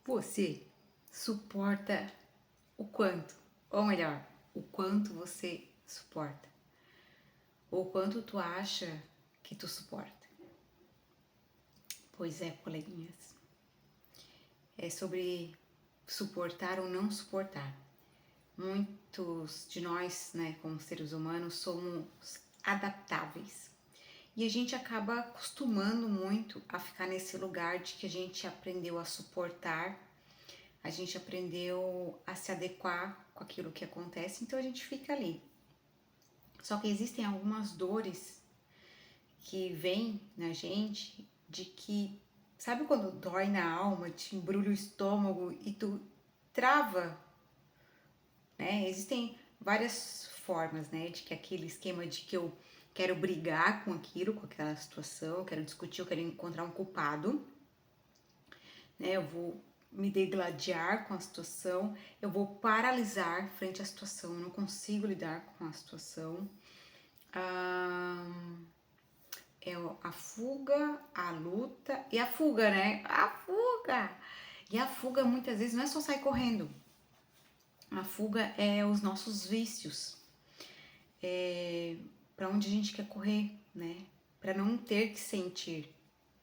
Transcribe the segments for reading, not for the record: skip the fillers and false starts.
Você suporta o quanto? Ou melhor, o quanto você suporta? Ou o quanto tu acha que tu suporta? Pois é, coleguinhas. É sobre suportar ou não suportar. Muitos de nós, né, como seres humanos, somos adaptáveis. E a gente acaba acostumando muito a ficar nesse lugar de que a gente aprendeu a suportar, a gente aprendeu a se adequar com aquilo que acontece, então a gente fica ali. Só que existem algumas dores que vêm na gente de que, sabe quando dói na alma, te embrulha o estômago e tu trava, né? Existem várias formas, né, de que aquele esquema de que eu quero brigar com aquilo, com aquela situação, eu quero discutir, eu quero encontrar um culpado, né? Eu vou me degladiar com a situação, eu vou paralisar frente à situação, eu não consigo lidar com a situação. É a fuga, a luta e a fuga, né? A fuga! E a fuga muitas vezes não é só sair correndo. A fuga é os nossos vícios. É para onde a gente quer correr, né? Para não ter que sentir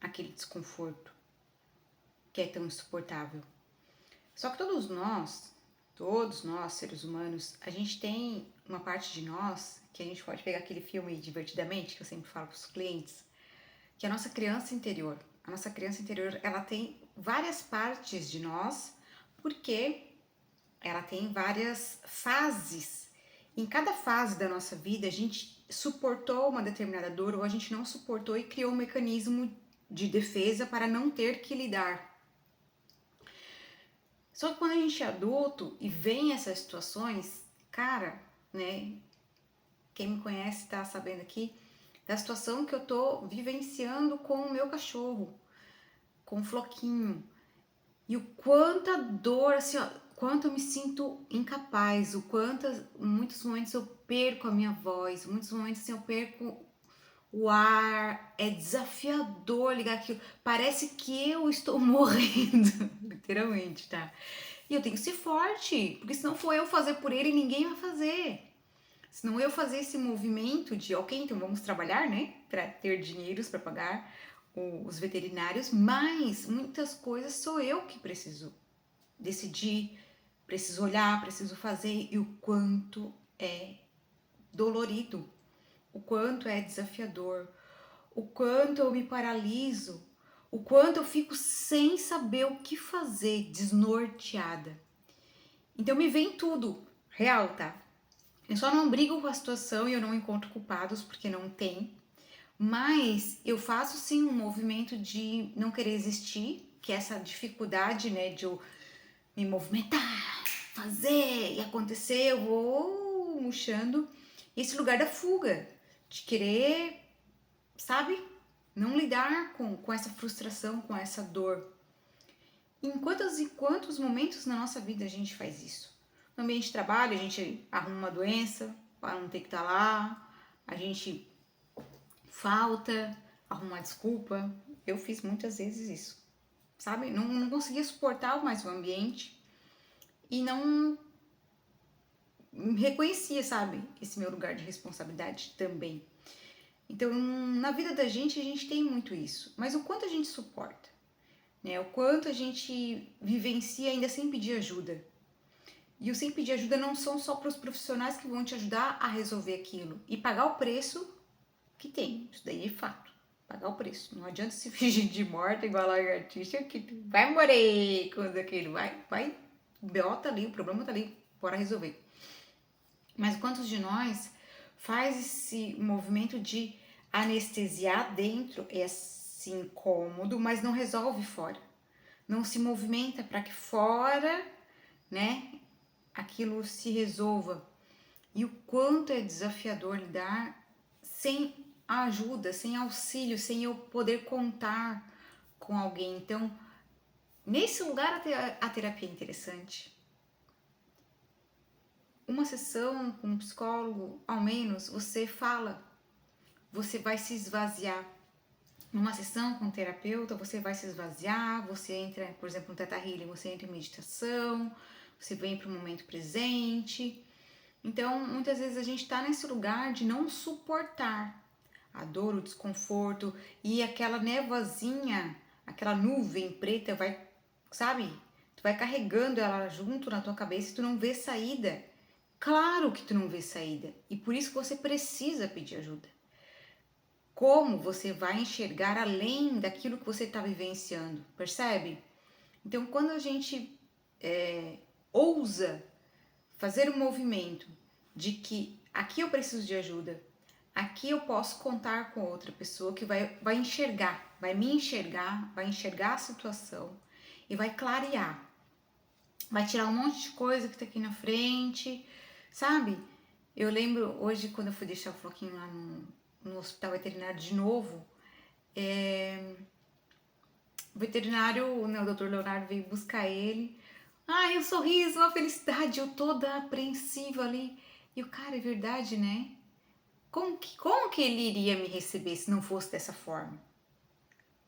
aquele desconforto que é tão insuportável. Só que todos nós, seres humanos, a gente tem uma parte de nós que a gente pode pegar aquele filme Divertidamente, que eu sempre falo para os clientes, que é a nossa criança interior. A nossa criança interior, ela tem várias partes de nós, porque ela tem várias fases. Em cada fase da nossa vida, a gente suportou uma determinada dor ou a gente não suportou e criou um mecanismo de defesa para não ter que lidar. Só que quando a gente é adulto e vem essas situações, cara, né? Quem me conhece tá sabendo aqui da situação que eu tô vivenciando com o meu cachorro, com o Floquinho. E o quanta dor, assim, ó, quanto eu me sinto incapaz, o quanto, muitos momentos eu perco a minha voz, muitos momentos assim, eu perco o ar, é desafiador ligar aquilo, parece que eu estou morrendo, literalmente, tá? E eu tenho que ser forte, porque se não for eu fazer por ele, ninguém vai fazer. Se não eu fazer esse movimento de, ok, então vamos trabalhar, né, para ter dinheiros para pagar os veterinários, mas muitas coisas sou eu que preciso decidir, preciso olhar, preciso fazer, e o quanto é dolorido, o quanto é desafiador, o quanto eu me paraliso, o quanto eu fico sem saber o que fazer, desnorteada. Então me vem tudo, real, tá? Eu só não brigo com a situação e eu não encontro culpados porque não tem, mas eu faço sim um movimento de não querer existir, que é essa dificuldade, né, de eu me movimentar, fazer e acontecer, eu vou murchando. Esse lugar da fuga, de querer, sabe, não lidar com essa frustração, com essa dor. Em quantos e quantos momentos na nossa vida a gente faz isso? No ambiente de trabalho, a gente arruma uma doença para não ter que estar lá, a gente falta, arruma uma desculpa. Eu fiz muitas vezes isso, sabe? Não conseguia suportar mais o ambiente e não reconhecia, sabe? Esse meu lugar de responsabilidade também. Então, na vida da gente, a gente tem muito isso. Mas o quanto a gente suporta, né? O quanto a gente vivencia ainda sem pedir ajuda. E o sem pedir ajuda não são só para os profissionais que vão te ajudar a resolver aquilo e pagar o preço que tem. Isso daí é fato. Pagar o preço. Não adianta se fingir de morta igual a lagartixa que tu vai morrer com aquilo. Vai, o B.O. tá ali, o problema tá ali, bora resolver. Mas quantos de nós faz esse movimento de anestesiar dentro esse incômodo, mas não resolve fora? Não se movimenta para que fora, né, aquilo se resolva. E o quanto é desafiador lidar sem ajuda, sem auxílio, sem eu poder contar com alguém. Então, nesse lugar a terapia é interessante. Uma sessão com um psicólogo, ao menos, você fala, você vai se esvaziar. Numa sessão com um terapeuta, você vai se esvaziar, você entra, por exemplo, no Theta Healing, você entra em meditação, você vem para o momento presente. Então, muitas vezes a gente está nesse lugar de não suportar a dor, o desconforto e aquela névoazinha, aquela nuvem preta vai, sabe? Tu vai carregando ela junto na tua cabeça e tu não vê saída. Claro que tu não vê saída e por isso que você precisa pedir ajuda. Como você vai enxergar além daquilo que você está vivenciando, percebe? Então, quando a gente ousa fazer um movimento de que aqui eu preciso de ajuda, aqui eu posso contar com outra pessoa que vai enxergar, vai me enxergar, vai enxergar a situação e vai clarear, vai tirar um monte de coisa que tá aqui na frente, sabe? Eu lembro hoje quando eu fui deixar o Floquinho lá no hospital veterinário de novo, o veterinário, né, o Dr. Leonardo veio buscar ele. Ai, um sorriso, uma felicidade, eu toda apreensiva ali. E o cara, é verdade, né? Como que ele iria me receber se não fosse dessa forma?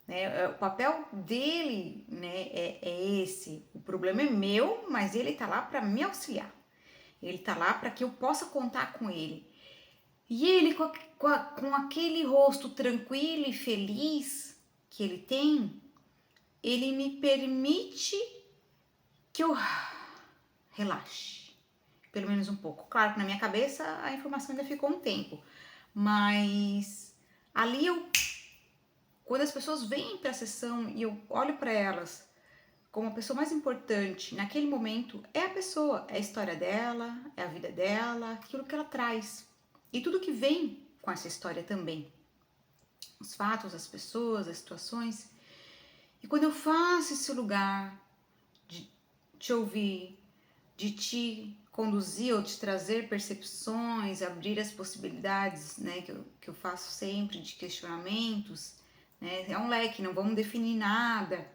Né? O papel dele, né, é esse. O problema é meu, mas ele tá lá para me auxiliar. Ele tá lá para que eu possa contar com ele. E ele, com aquele rosto tranquilo e feliz que ele tem, ele me permite que eu relaxe, pelo menos um pouco. Claro que na minha cabeça a informação ainda ficou um tempo, mas ali quando as pessoas vêm para a sessão e eu olho para elas como a pessoa mais importante naquele momento, é a pessoa, é a história dela, é a vida dela, aquilo que ela traz e tudo que vem com essa história também, os fatos, as pessoas, as situações. E quando eu faço esse lugar de te ouvir, de te conduzir ou te trazer percepções, abrir as possibilidades, né, que eu faço sempre de questionamentos, né, é um leque, não vamos definir nada.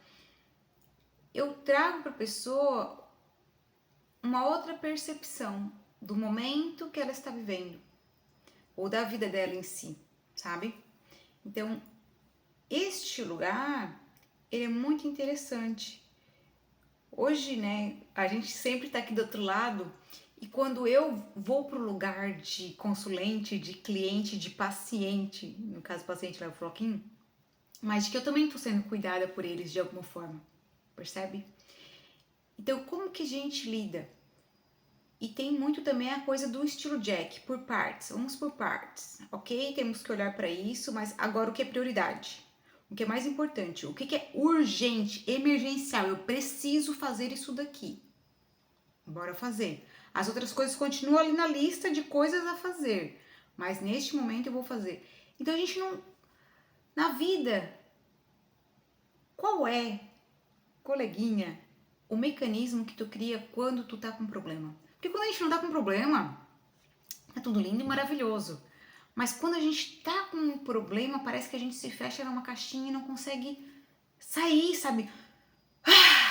Eu trago para a pessoa uma outra percepção do momento que ela está vivendo ou da vida dela em si, sabe? Então, este lugar, ele é muito interessante. Hoje, né, a gente sempre tá aqui do outro lado e quando eu vou pro lugar de consulente, de cliente, de paciente, no caso o paciente leva o Floquinho, mas de que eu também tô sendo cuidada por eles de alguma forma, percebe? Então, como que a gente lida? E tem muito também a coisa do estilo Jack, por partes, vamos por partes, ok? Temos que olhar para isso, mas agora o que é prioridade? O que é mais importante? O que é urgente, emergencial? Eu preciso fazer isso daqui. Bora fazer. As outras coisas continuam ali na lista de coisas a fazer, mas neste momento eu vou fazer. Então a gente não. Na vida, qual é, coleguinha, o mecanismo que tu cria quando tu tá com problema? Porque quando a gente não tá com problema, é tudo lindo e maravilhoso. Mas quando a gente tá com um problema, parece que a gente se fecha numa caixinha e não consegue sair, sabe?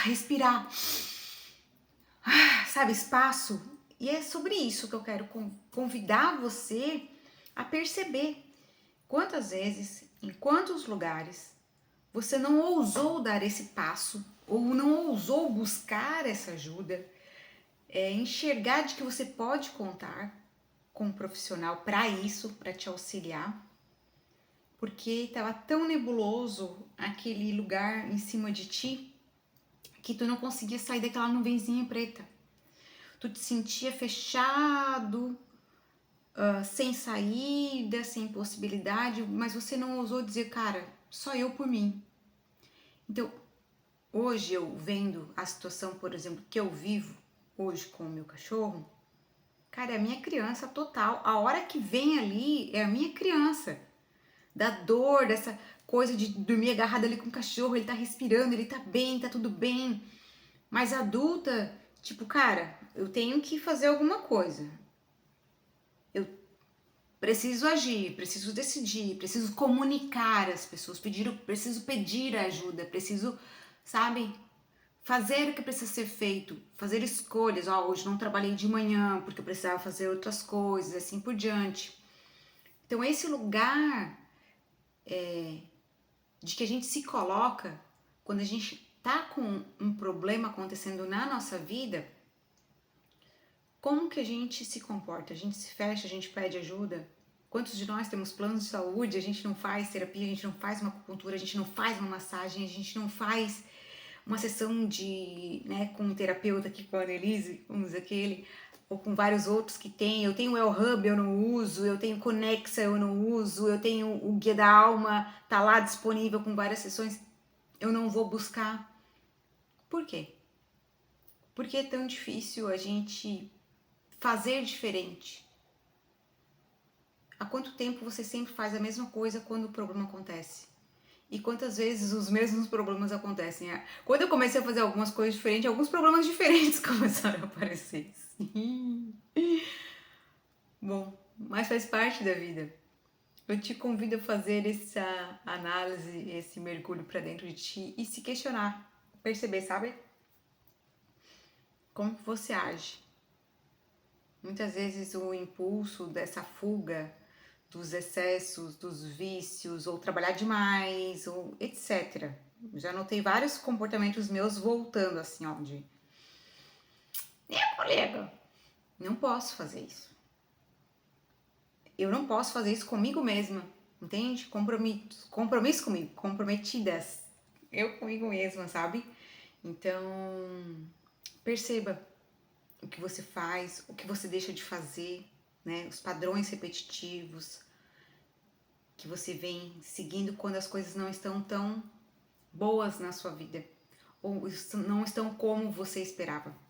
Respirar, sabe? Espaço. E é sobre isso que eu quero convidar você a perceber quantas vezes, em quantos lugares, você não ousou dar esse passo ou não ousou buscar essa ajuda, enxergar de que você pode contar com um profissional para isso, para te auxiliar, porque estava tão nebuloso aquele lugar em cima de ti que tu não conseguia sair daquela nuvenzinha preta. Tu te sentia fechado, sem saída, sem possibilidade, mas você não ousou dizer, cara, só eu por mim. Então, hoje eu vendo a situação, por exemplo, que eu vivo hoje com o meu cachorro, cara, é a minha criança total. A hora que vem ali é a minha criança. Da dor, dessa coisa de dormir agarrada ali com o cachorro, ele tá respirando, ele tá bem, tá tudo bem. Mas adulta, tipo, cara, eu tenho que fazer alguma coisa. Eu preciso agir, preciso decidir, preciso comunicar às pessoas, preciso pedir ajuda, preciso, sabe, fazer o que precisa ser feito, fazer escolhas. Ó, hoje não trabalhei de manhã porque eu precisava fazer outras coisas, assim por diante. Então esse lugar de que a gente se coloca quando a gente tá com um problema acontecendo na nossa vida, como que a gente se comporta? A gente se fecha, a gente pede ajuda? Quantos de nós temos planos de saúde, a gente não faz terapia, a gente não faz uma acupuntura, a gente não faz uma massagem, a gente não faz uma sessão de, né, com um terapeuta aqui com a Annelise, vamos dizer aquele, ou com vários outros que tem. Eu tenho o El Hub, eu não uso, eu tenho Conexa, eu não uso, eu tenho o Guia da Alma, tá lá disponível com várias sessões, eu não vou buscar. Por quê? Por que é tão difícil a gente fazer diferente? Há quanto tempo você sempre faz a mesma coisa quando o problema acontece? E quantas vezes os mesmos problemas acontecem? Quando eu comecei a fazer algumas coisas diferentes, alguns problemas diferentes começaram a aparecer. Sim. Bom, mas faz parte da vida. Eu te convido a fazer essa análise, esse mergulho para dentro de ti e se questionar, perceber, sabe? Como que você age? Muitas vezes o impulso dessa fuga dos excessos, dos vícios, ou trabalhar demais, ou etc. Já notei vários comportamentos meus voltando assim, ó, de colega, não posso fazer isso. Eu não posso fazer isso comigo mesma, entende? Compromisso comigo, comprometidas. Eu comigo mesma, sabe? Então, perceba o que você faz, o que você deixa de fazer, né? Os padrões repetitivos que você vem seguindo quando as coisas não estão tão boas na sua vida ou não estão como você esperava.